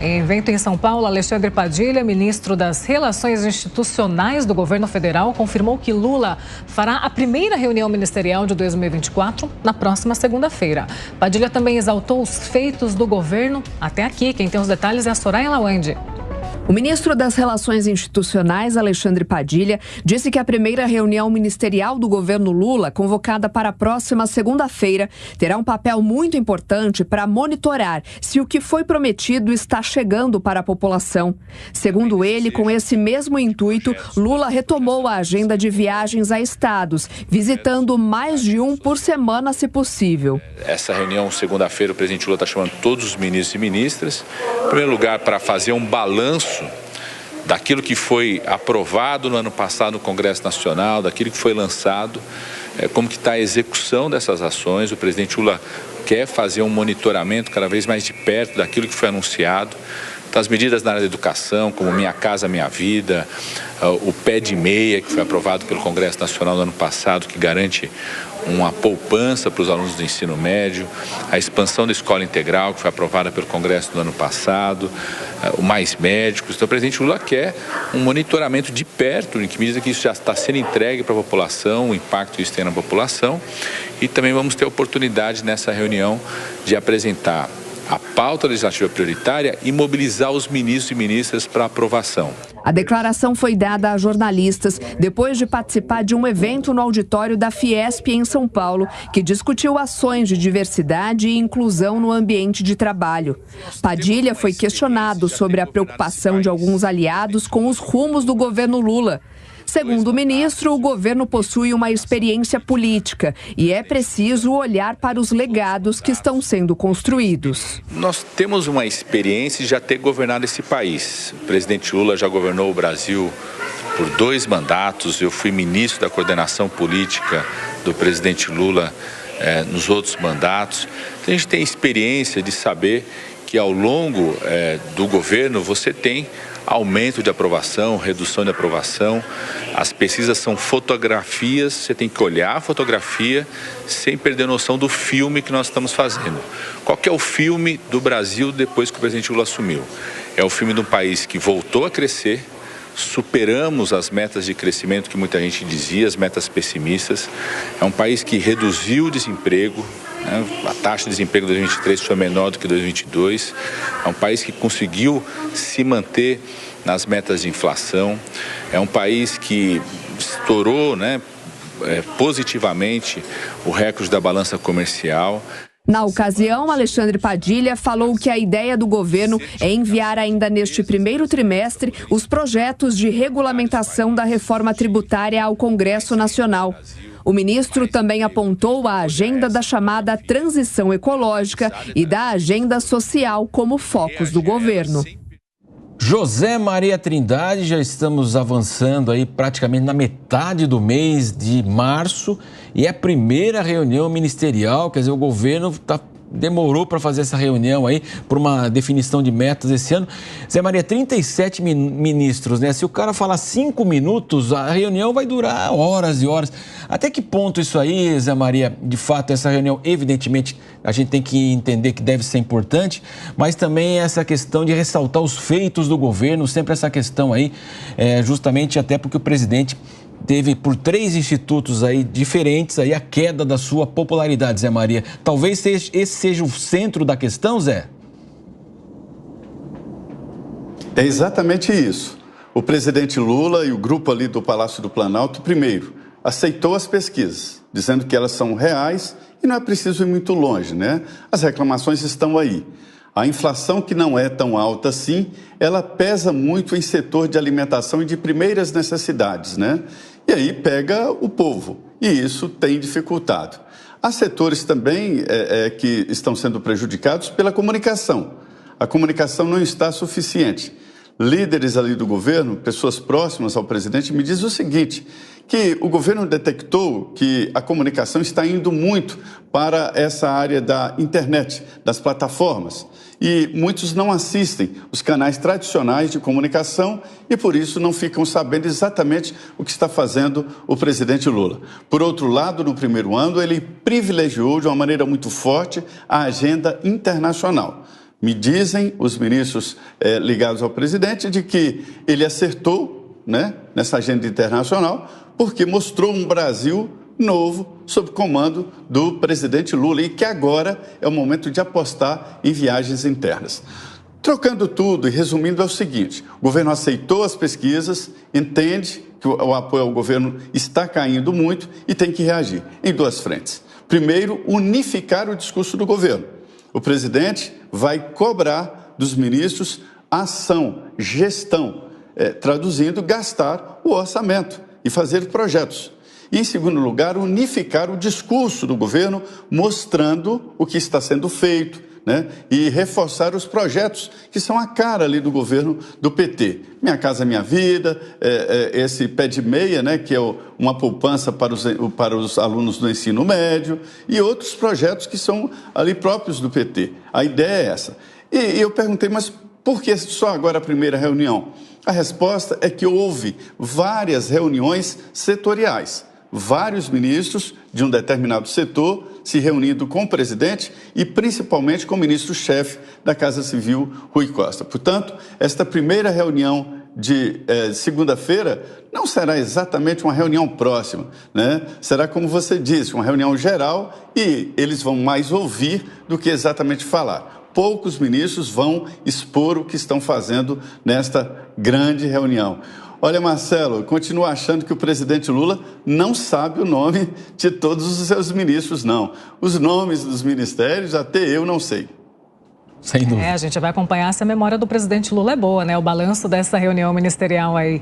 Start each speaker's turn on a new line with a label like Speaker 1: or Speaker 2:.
Speaker 1: Em evento em São Paulo, Alexandre Padilha, ministro das Relações Institucionais do governo federal, confirmou que Lula fará a primeira reunião ministerial de 2024 na próxima segunda-feira. Padilha também exaltou os feitos do governo até aqui. Quem tem os detalhes é a Soraya Lawande.
Speaker 2: O ministro das Relações Institucionais, Alexandre Padilha, disse que a primeira reunião ministerial do governo Lula, convocada para a próxima segunda-feira, terá um papel muito importante para monitorar se o que foi prometido está chegando para a população. Segundo ele, com esse mesmo intuito, Lula retomou a agenda de viagens a estados, visitando mais de um por semana, se possível.
Speaker 3: Essa reunião, segunda-feira, o presidente Lula está chamando todos os ministros e ministras, em primeiro lugar, para fazer um balanço daquilo que foi aprovado no ano passado no Congresso Nacional, daquilo que foi lançado, como que está a execução dessas ações. O presidente Lula quer fazer um monitoramento cada vez mais de perto daquilo que foi anunciado, das medidas na área da educação, como Minha Casa Minha Vida, o Pé de Meia, que foi aprovado pelo Congresso Nacional no ano passado, que garante uma poupança para os alunos do ensino médio, a expansão da escola integral, que foi aprovada pelo Congresso no ano passado, o Mais Médicos. Então, o presidente Lula quer um monitoramento de perto, em que medida que isso já está sendo entregue para a população, o impacto que isso tem na população. E também vamos ter a oportunidade nessa reunião de apresentar a pauta legislativa prioritária e mobilizar os ministros e ministras para aprovação.
Speaker 2: A declaração foi dada a jornalistas depois de participar de um evento no auditório da Fiesp em São Paulo, que discutiu ações de diversidade e inclusão no ambiente de trabalho. Padilha foi questionado sobre a preocupação de alguns aliados com os rumos do governo Lula. Segundo o ministro, o governo possui uma experiência política e é preciso olhar para os legados que estão sendo construídos.
Speaker 3: Nós temos uma experiência de já ter governado esse país. O presidente Lula já governou o Brasil por 2 mandatos. Eu fui ministro da coordenação política do presidente Lula nos outros mandatos. A gente tem experiência de saber que ao longo do governo você tem aumento de aprovação, redução de aprovação. As pesquisas são fotografias, você tem que olhar a fotografia sem perder noção do filme que nós estamos fazendo. Qual que é o filme do Brasil depois que o presidente Lula assumiu? É o filme de um país que voltou a crescer, superamos as metas de crescimento que muita gente dizia, as metas pessimistas. É um país que reduziu o desemprego, a taxa de desemprego de 2023 foi menor do que 2022. É um país que conseguiu se manter nas metas de inflação. É um país que estourou positivamente o recorde da balança comercial.
Speaker 2: Na ocasião, Alexandre Padilha falou que a ideia do governo é enviar ainda neste primeiro trimestre os projetos de regulamentação da reforma tributária ao Congresso Nacional. O ministro também apontou a agenda da chamada transição ecológica e da agenda social como focos do governo.
Speaker 4: José Maria Trindade, já estamos avançando aí praticamente na metade do mês de março e é a primeira reunião ministerial, quer dizer, o governo demorou para fazer essa reunião aí, por uma definição de metas esse ano. Zé Maria, 37 ministros, né? Se o cara falar 5 minutos, a reunião vai durar horas e horas. Até que ponto isso aí, Zé Maria, de fato, essa reunião, evidentemente, a gente tem que entender que deve ser importante, mas também essa questão de ressaltar os feitos do governo, sempre essa questão aí, justamente até porque o presidente teve por 3 institutos aí diferentes aí a queda da sua popularidade, Zé Maria. Talvez esse seja o centro da questão, Zé?
Speaker 5: É exatamente isso. O presidente Lula e o grupo ali do Palácio do Planalto, primeiro, aceitou as pesquisas, dizendo que elas são reais e não é preciso ir muito longe, né? As reclamações estão aí. A inflação, que não é tão alta assim, ela pesa muito em setor de alimentação e de primeiras necessidades, né? E aí pega o povo, e isso tem dificultado. Há setores também que estão sendo prejudicados pela comunicação. A comunicação não está suficiente. Líderes ali do governo, pessoas próximas ao presidente, me dizem o seguinte, que o governo detectou que a comunicação está indo muito para essa área da internet, das plataformas. E muitos não assistem os canais tradicionais de comunicação e, por isso, não ficam sabendo exatamente o que está fazendo o presidente Lula. Por outro lado, no primeiro ano, ele privilegiou de uma maneira muito forte a agenda internacional. Me dizem os ministros ligados ao presidente de que ele acertou, né, nessa agenda internacional, porque mostrou um Brasil novo sob comando do presidente Lula e que agora é o momento de apostar em viagens internas. Trocando tudo e resumindo é o seguinte, o governo aceitou as pesquisas, entende que o apoio ao governo está caindo muito e tem que reagir em duas frentes. Primeiro, unificar o discurso do governo. O presidente vai cobrar dos ministros ação, gestão, traduzindo, gastar o orçamento e fazer projetos. E, em segundo lugar, unificar o discurso do governo, mostrando o que está sendo feito, né? E reforçar os projetos que são a cara ali do governo do PT. Minha Casa Minha Vida, esse pé de meia, né? Que é uma poupança para os alunos do ensino médio e outros projetos que são ali próprios do PT. A ideia é essa. E eu perguntei, mas por que só agora a primeira reunião? A resposta é que houve várias reuniões setoriais. Vários ministros de um determinado setor se reunindo com o presidente e principalmente com o ministro-chefe da Casa Civil, Rui Costa. Portanto, esta primeira reunião de segunda-feira não será exatamente uma reunião próxima, né? Será, como você disse, uma reunião geral e eles vão mais ouvir do que exatamente falar. Poucos ministros vão expor o que estão fazendo nesta grande reunião. Olha, Marcelo, continuo achando que o presidente Lula não sabe o nome de todos os seus ministros, não. Os nomes dos ministérios, até eu não sei.
Speaker 1: Sem dúvida. A gente vai acompanhar se a memória do presidente Lula é boa, né? O balanço dessa reunião ministerial aí.